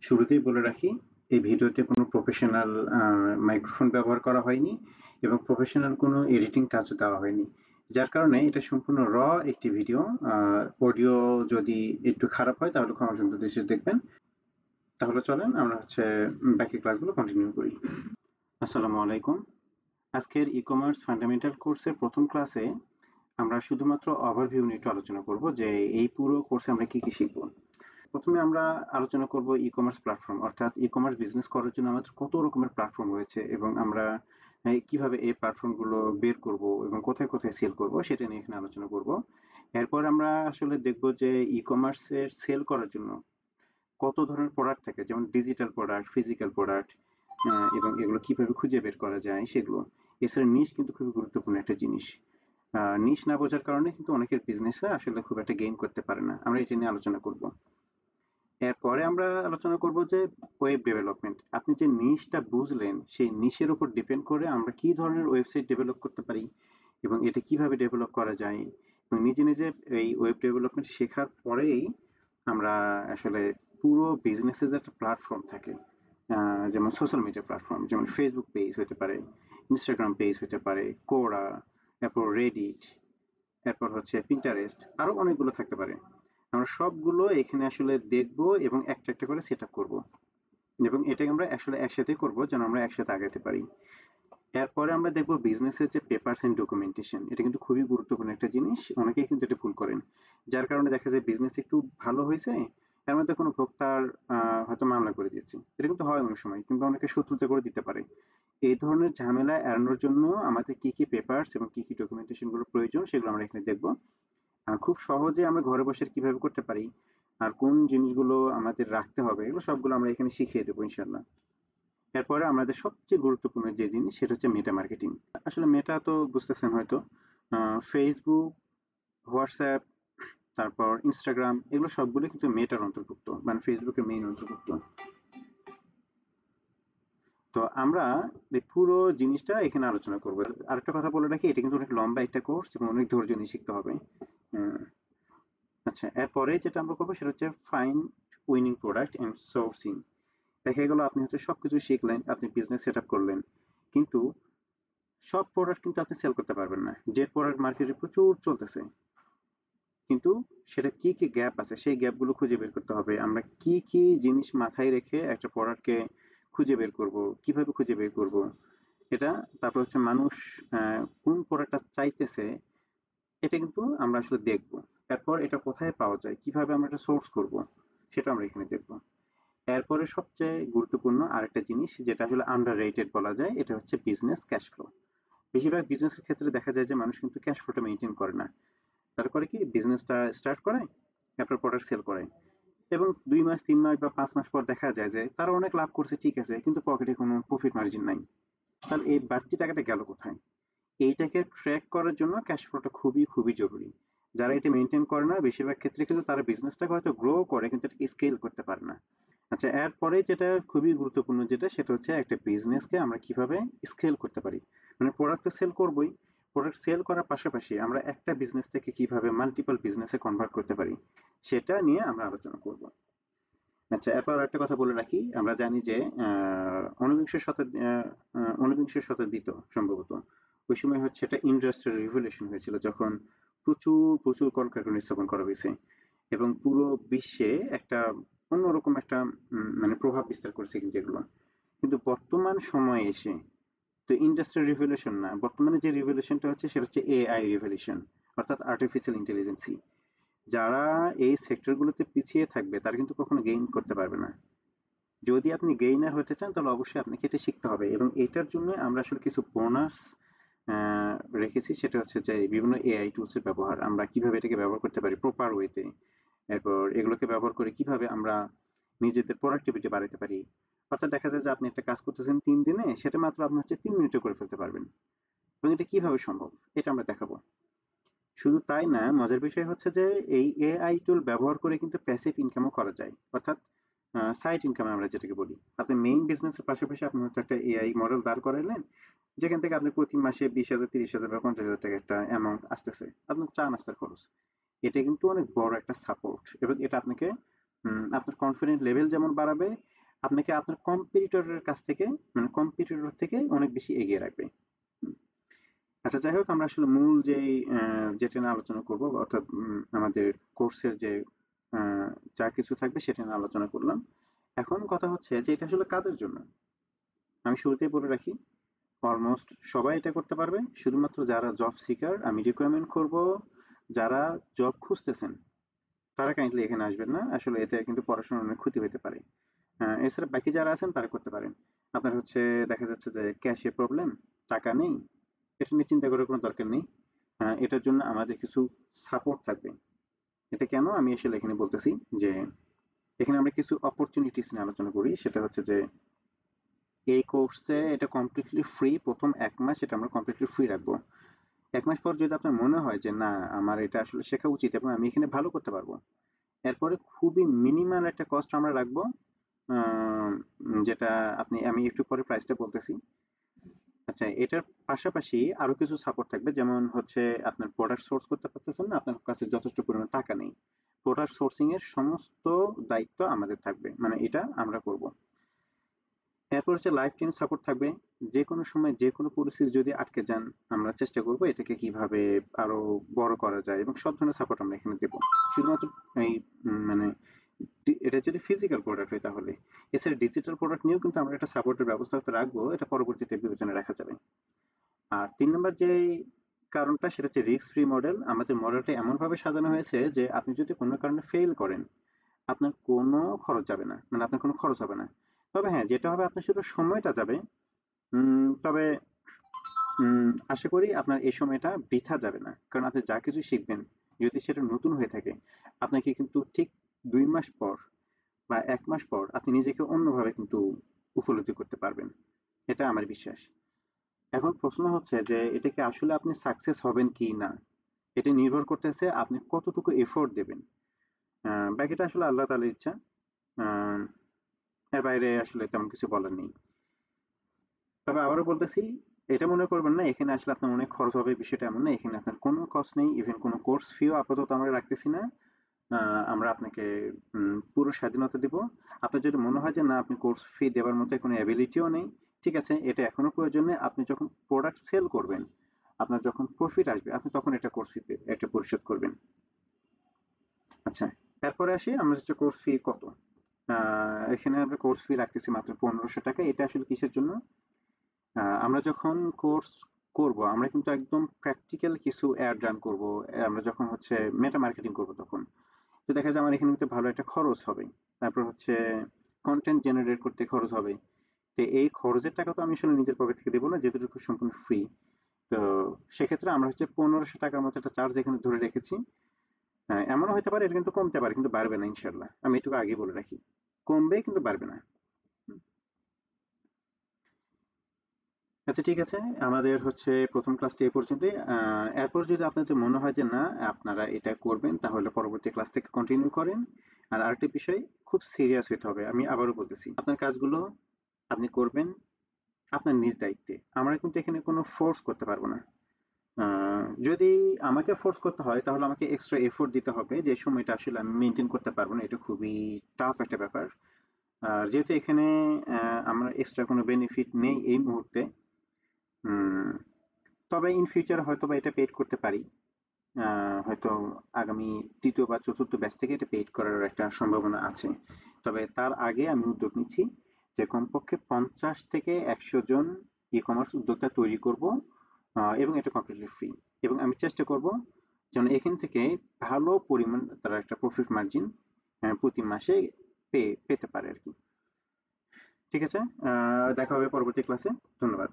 শুরুতেই বলে রাখি, এই ভিডিওতে কোনো প্রফেশনাল মাইক্রোফোন ব্যবহার করা হয়নি এবং প্রফেশনাল কোনো এডিটিং কাজও দেওয়া হয়নি। যার কারণে এটা সম্পূর্ণ একটি ভিডিও। অডিও যদি একটু খারাপ হয় তাহলে ক্ষমাসুন্দর দৃষ্টিতে দেখবেন। তাহলে চলেন আমরা বাকি ক্লাসগুলো কন্টিনিউ করি। আসসালামু আলাইকুম। আজকের ই-কমার্স ফান্ডামেন্টাল কোর্সের প্রথম ক্লাসে আমরা শুধুমাত্র ওভারভিউ নিয়ে একটু আলোচনা করব যে এই পুরো কোর্সে আমরা কি কি শিখব। প্রথমে আমরা আলোচনা করব ই-কমার্স প্ল্যাটফর্ম, অর্থাৎ ই-কমার্স বিজনেস করার জন্য আমাদের কত রকমের প্ল্যাটফর্ম রয়েছে এবং আমরা কিভাবে এই প্ল্যাটফর্মগুলো বের করব এবং কোথায় কোথায় সেল করব সেটা নিয়ে এখানে আলোচনা করব। এরপর আমরা আসলে দেখব যে ই-কমার্সের সেল করার জন্য কত ধরনের প্রোডাক্ট থাকে, যেমন ডিজিটাল প্রোডাক্ট, ফিজিক্যাল প্রোডাক্ট, এবং এগুলো কিভাবে খুঁজে বের করা যায় সেগুলো। এছাড়া নিশ কিন্তু খুবই গুরুত্বপূর্ণ একটা জিনিস। নিশ না বোঝার কারণে কিন্তু অনেকের বিজনেসে আসলে খুব একটা গেইন করতে পারে না। আমরা এটা নিয়ে আলোচনা করব। এরপরে আমরা আলোচনা করব যে ওয়েব ডেভেলপমেন্ট। আপনি যে নিশটা বুঝলেন সেই নিশের উপর ডিপেন্ড করে আমরা কি ধরনের ওয়েবসাইট ডেভেলপ করতে পারি এবং এটা কিভাবে ডেভেলপ করা যায়, এবং নিজে নিজে এই ওয়েব ডেভেলপমেন্ট শেখার পরেই আমরা আসলে পুরো বিজনেসের যে একটা প্ল্যাটফর্ম থাকে, যেমন সোশ্যাল মিডিয়া প্ল্যাটফর্ম, যেমন ফেসবুক পেজ হতে পারে, ইনস্টাগ্রাম পেজ হতে পারে, কোরা, এরপর রেডিট, এরপর পিন্টারেস্ট, আরো অনেকগুলো থাকতে পারে। আমরা সবগুলো এখানে আসলে দেখব এবং একটা একটা করে সেট আপ করবো, এবং এটাকে আমরা আসলে একসাথে করবো যেন আমরা একসাথে আগাতে পারি। এরপরে আমরা দেখবো বিজনেসের যে পেপারস এন্ড ডকুমেন্টেশন, এটা কিন্তু খুবই গুরুত্বপূর্ণ একটা জিনিস। অনেকেই কিন্তু এটা ভুল করেন, যার কারণে দেখা যায় বিজনেস একটু ভালো হয়েছে, এর মধ্যে কোনো ভোক্তার হয়তো মামলা করে দিচ্ছে। এটা কিন্তু হয় অনেক সময়, কিংবা অনেকে শত্রুতা করে দিতে পারে। এই ধরনের ঝামেলা এড়ানোর জন্য আমাদের কি কি পেপারস এবং কি কি ডকুমেন্টেশন গুলো প্রয়োজন সেগুলো আমরা এখানে দেখবো। খুব সহজে আমরা ঘরে বসে কিভাবে করতে পারি আর কোন জিনিসগুলো আমাদের রাখতে হবে, এগুলো সবগুলো আমরা এখানে শিখিয়ে দেবো ইনশাল্লাহ। এরপরে আমাদের সবচেয়ে গুরুত্বপূর্ণ যে জিনিস সেটা হচ্ছে মেটা মার্কেটিং। আসলে মেটা তো বুঝতেছেন হয়তো, ফেসবুক, হোয়াটসঅ্যাপ, তারপর ইনস্টাগ্রাম, এগুলো সবগুলো কিন্তু মেটার অন্তর্ভুক্ত, মানে ফেসবুকের মেইন অন্তর্ভুক্ত। তো আমরা এই পুরো জিনিসটা এখানে আলোচনা করবো। আরেকটা কথা বলে রাখি, এটা কিন্তু অনেক লম্বা একটা কোর্স এবং অনেক ধৈর্য নিয়ে শিখতে হবে। আচ্ছা, এরপরে যেটা আমরা করবো সেটা হচ্ছে find winning product and sourcing. দেখা গেল আপনি সবকিছু শিখলেন, আপনি বিজনেস সেট আপ করলেন, কিন্তু সব প্রোডাক্ট কিন্তু আপনি সেল করতে পারবেন না। যে প্রোডাক্ট মার্কেটে প্রচুর চলতেছে, কিন্তু সেটা কি কি গ্যাপ আছে সেই গ্যাপগুলো খুঁজে বের করতে হবে। আমরা কি কি জিনিস মাথায় রেখে একটা প্রোডাক্টকে খুঁজে বের করব, কিভাবে খুঁজে বের করব এটা। তারপর মানুষ কোন প্রোডাক্টটা চাইতেছে, এটা কিন্তু আমরা আসলে দেখব। এরপর এটা কোথায় পাওয়া যায়, কিভাবে আমরা এটা সোর্স করব, সেটা আমরা এখানে দেখব। এরপরে সবচেয়ে গুরুত্বপূর্ণ আরেকটা জিনিস যেটা আসলে আন্ডার রেটেড বলা যায়, এটা হচ্ছে বিজনেস ক্যাশ ফ্লো। বেশিরভাগ বিজনেসের ক্ষেত্রে দেখা যায় যে মানুষ কিন্তু ক্যাশ ফ্লোটা মেনটেন করে না। তারা করে কি, বিজনেসটা স্টার্ট করে, তারপর প্রোডাক্ট সেল করে, এবং 2 মাস 3 মাস বা 5 মাস পর দেখা যায় যে তারা অনেক লাভ করছে, ঠিক আছে, কিন্তু পকেটে কোনো প্রফিট মার্জিন নাই। তাহলে এই বাড়তি টাকাটা গেল কোথায়? এইটাকে ট্র্যাক করার জন্য ক্যাশ ফ্লোটা খুবই খুবই জরুরি। যারা এটা মেনটেন করে না, বেশিরভাগ ক্ষেত্রে কিন্তু তারা বিজনেসটাকে হয়তো গ্রো করে কিন্তু এটাকে স্কেল করতে পারে না। আচ্ছা, এরপরে যেটা খুবই গুরুত্বপূর্ণ যেটা, সেটা হচ্ছে একটা বিজনেসকে আমরা কিভাবে স্কেল করতে পারি। মানে প্রোডাক্ট তো সেল করবোই, প্রোডাক্ট সেল করার পাশাপাশি আমরা একটা বিজনেস থেকে কিভাবে মাল্টিপল বিজনেসে কনভার্ট করতে পারি সেটা নিয়ে আমরা আলোচনা করব। আচ্ছা, এরপর একটা কথা বলে রাখি, আমরা জানি যে ঊনবিংশ শতাব্দী তো সম্ভবত ওই সময় এটা ইন্ডাস্ট্রিয়াল রিভলিউশন হয়েছিল, যখন প্রচুর প্রচুর কলকারখানা স্থাপন করা হয়েছে এবং পুরো বিশ্বে একটা অন্যরকম একটা মানে প্রভাব বিস্তার করেছে কিন্তু এগুলো। কিন্তু বর্তমান সময়ে এসে তো ইন্ডাস্ট্রিয়াল রিভলিউশন না, বর্তমানে যে রিভলিউশনটা হচ্ছে সেটা হচ্ছে এআই রিভলিউশন, অর্থাৎ আর্টিফিশিয়াল ইন্টেলিজেন্সি। যারা এই সেক্টরগুলোতে পিছিয়ে থাকবে তারা কিন্তু কখনো গেইন করতে পারবে না। যদি আপনি গেইনার হতে চান তাহলে অবশ্যই আপনাকে এটা শিখতে হবে, এবং এটার জন্য আমরা আসলে কিছু বোনাস রেখেছি। সেটা হচ্ছে যে বিভিন্ন এআই টুলসের ব্যবহার, আমরা কিভাবে এটাকে ব্যবহার করতে পারি প্রপার ওয়েতে, এরপর এগুলোকে ব্যবহার করে কিভাবে আমরা নিজেদের প্রোডাক্টিভিটি বাড়াতে পারি। অর্থাৎ দেখা যায় যে আপনি একটা কাজ করতেছেন 3 দিনে, সেটা মাত্র আপনি 3 মিনিটে করে ফেলতে পারবেন, এবং এটা কিভাবে সম্ভব এটা আমরা দেখাবো। শুধু তাই না, মজার বিষয় হচ্ছে যে এই এআই টুল ব্যবহার করে কিন্তু প্যাসিভ ইনকামও করা যায়, অর্থাৎ সাইড ইনকাম আমরা যেটাকে বলি। আপনি মেইন বিজনেসের পাশাপাশি আপনি হয়তো একটা এআই মডেল দাঁড় করালেন, যেখান থেকে আপনি প্রতি মাসে 20,000, 30,000 বা 50,000 টাকা একটা অ্যামাউন্ট আসতেছে আপনার চা নাস্তার খরচ। এটা কিন্তু অনেক বড় একটা সাপোর্ট, এবং এটা আপনাকে আপনার কনফিডেন্ট লেভেল যেমন বাড়াবে, আপনাকে আপনার কম্পিটিটরের কাছ থেকে মানে কম্পিটিটর থেকে অনেক বেশি এগিয়ে রাখবে। আচ্ছা, যাই হোক, আমরা আসলে মূল যেটা নিয়ে আলোচনা করব, অর্থাৎ আমাদের কোর্সের যে যা কিছু থাকবে সেটা নিয়ে আলোচনা করলাম। এখন কথা হচ্ছে যে এটা আসলে কাদের জন্য। আমি শুরুতেই বলে রাখি, অলমোস্ট সবাই এটা করতে পারবে। শুধুমাত্র যারা জব সিকার আমি রিকমেন্ড করব, যারা জব খুঁজতেছেন তারা কাইন্ডলি এখানে আসবেন না। আসলে এতে কিন্তু পড়াশোনার অনেক ক্ষতি হতে পারে। এছাড়া বাকি যারা আছেন তারা করতে পারেন। আপনার হচ্ছে দেখা যাচ্ছে যে ক্যাশে প্রবলেম, টাকা নেই, এটা নিয়ে চিন্তা করার কোনো দরকার নেই। এটার জন্য আমাদের কিছু সাপোর্ট থাকবে। এটা কেন আমি আসলে এখানে বলতেছি যে এখানে আমরা কিছু অপরচুনিটিস নিয়ে আলোচনা করি। সেটা হচ্ছে যে এই কোর্সে এটা কমপ্লিটলি ফ্রি। প্রথম ১ মাস এটা আমরা কমপ্লিটলি ফ্রি রাখবো। ১ মাস পর যদি আপনার মনে হয় যে না, আমার এটা আসলে শেখা উচিত এবং আমি এখানে ভালো করতে পারবো, এরপরে খুবই মিনিমাল একটা কস্ট আমরা রাখবো। আহ, যেটা আমি একটু পরে প্রাইসটা বলতেছি। আচ্ছা, এটার পাশাপাশি আরো কিছু সাপোর্ট থাকবে, যেমন হচ্ছে আপনার প্রোডাক্ট সোর্স করতে পারতেছেন না, আপনার কাছে যথেষ্ট পরিমাণ টাকা নেই, প্রোডাক্ট সোর্সিং এর সমস্ত দায়িত্ব আমাদের থাকবে, মানে এটা আমরা করব। এরপর হচ্ছে লাইফ টাইম সাপোর্ট থাকবে। যে কোনো সময় যে কোনো পরিস্থিতি যদি আটকে যান, আমরা চেষ্টা করব এটাকে কিভাবে আরো বড় করা যায়, এবং সব ধরনের সাপোর্ট আমরা এখানে দেবো। শুধুমাত্র এই মানে এটা যদি ফিজিক্যাল প্রোডাক্ট হয় তাহলে। এছাড়া ডিজিটাল প্রোডাক্ট নিয়েও কিন্তু আমরা একটা সাপোর্টের ব্যবস্থা হয়তো রাখবো, এটা পরবর্তীতে বিবেচনায় রাখা যাবে। আর ৩ নম্বর যে কারণটা সেটা হচ্ছে রিস্ক ফ্রি মডেল। আমাদের মডেলটা এমনভাবে সাজানো হয়েছে যে আপনি যদি কোনো কারণে ফেল করেন, আপনার কোনো খরচ যাবে না, মানে আপনার কোনো খরচ হবে না। তবে হ্যাঁ, যেটা হবে আপনার শুধু সময়টা যাবে। তবে আশা করি আপনার এই সময়টা বৃথা যাবে না। কারণ আপনি যা কিছু শিখবেন, যদি সেটা নতুন হয়ে থাকে, আপনাকে কিন্তু ঠিক ২ মাস পর বা ১ মাস পর আপনি নিজেকে অন্যভাবে কিন্তু উপলব্ধি করতে পারবেন। এটা আমার বিশ্বাস। এখন প্রশ্ন হচ্ছে যে এটা কি আসলে আপনি সাকসেস হবেন কি না? এটা নির্ভর করতেছে আপনি কতটুকু এফোর্ট দেবেন। বাকিটা আসলে আল্লাহ তাআলার ইচ্ছা। আহ, এর বাইরে আসলে তেমন কিছু বলার নেই। তবে আবারও বলতেছি, এটা মনে করবেন না এখানে আসলে আপনার অনেক খরচ হবে, বিষয়টা এমন না। এখানে আপনার কোনো কস্ট নেই, ইভেন কোনো কোর্স ফিও আপাতত আমরা রাখতেছি না। আমরা আপনাকে পুরো স্বাধীনতা দিব। আপনার যদি মনে হয় যে না, আপনি কোর্স ফি দেওয়ার মতো কোনো অ্যাবিলিটিও নেই, ঠিক আছে, এটা এখনো প্রয়োজন নেই। আপনি যখন প্রোডাক্ট সেল করবেন, আপনার যখন প্রফিট আসবে, আপনি তখন এটা কোর্স ফি একটা পরিশোধ করবেন। আচ্ছা, এরপরে আসি আমরা হচ্ছে কোর্স ফি কত। এখানে আমরা কোর্স ফি রাখতেছি মাত্র ১৫০০ টাকা। এটা আসলে কিসের জন্য? আমরা যখন কোর্স করব, আমরা কিন্তু একদম প্র্যাকটিক্যাল কিছু অ্যাড রান করব। আমরা যখন হচ্ছে মেটা মার্কেটিং করব, তখন তো দেখা যায় আমার এখানে কিন্তু ভালো একটা খরচ হবে। তারপর হচ্ছে কন্টেন্ট জেনারেট করতে খরচ হবে। তো এই খরচের টাকা তো আমি আসলে নিজের পকেট থেকে দেবো না, যেহেতু সম্পূর্ণ ফ্রি। তো সেক্ষেত্রে আমরা হচ্ছে ১৫০০ টাকার মতো একটা চার্জ এখানে ধরে রেখেছি। এমনও হতে পারে এটা কিন্তু কমতে পারে, কিন্তু বাড়বে না ইনশাল্লাহ, আমি এটুকু আগে বলে রাখি। কমবে কিন্তু বাড়বে না। আচ্ছা, ঠিক আছে। আমাদের হচ্ছে প্রথম ক্লাসটি এই পর্যন্তই। এরপর যদি আপনাদের মনে হয় যে না, আপনারা এটা করবেন, তাহলে পরবর্তী ক্লাস থেকে কন্টিনিউ করেন। আর আরেকটি বিষয়, খুব সিরিয়াস হতে হবে। আমি আবারও বলতেছি, আপনার কাজগুলো আপনি করবেন আপনার নিজ দায়িত্বে। আমরা কিন্তু এখানে কোনো ফোর্স করতে পারবো না। যদি আমাকে ফোর্স করতে হয় তাহলে আমাকে এক্সট্রা এফোর্ট দিতে হবে, যে সময়টা আসলে আমি মেনটেন করতে পারবো না। এটা খুবই টাফ একটা ব্যাপার। আর যেহেতু এখানে আমরা এক্সট্রা কোনো বেনিফিট নেই এই মুহূর্তে, উম, তবে ইন ফিউচার হয়তো বা এটা পেইড করতে পারি। হয়তো আগামী ৩য় বা ৪র্থ ব্যাচ থেকে এটা পেইড করার একটা সম্ভাবনা আছে। তবে তার আগে আমি উদ্যোগ নিচ্ছি যে কমপক্ষে ৫০ থেকে ১০০ জন ই-কমার্স উদ্যোক্তা তৈরি করব, এবং এটা কমপ্লিটলি ফ্রি। এবং আমি চেষ্টা করব যেন এখান থেকে ভালো পরিমাণ তারা একটা প্রফিট মার্জিন প্রতি মাসে পেতে পারে আর কি। ঠিক আছে, দেখা হবে পরবর্তী ক্লাসে। ধন্যবাদ।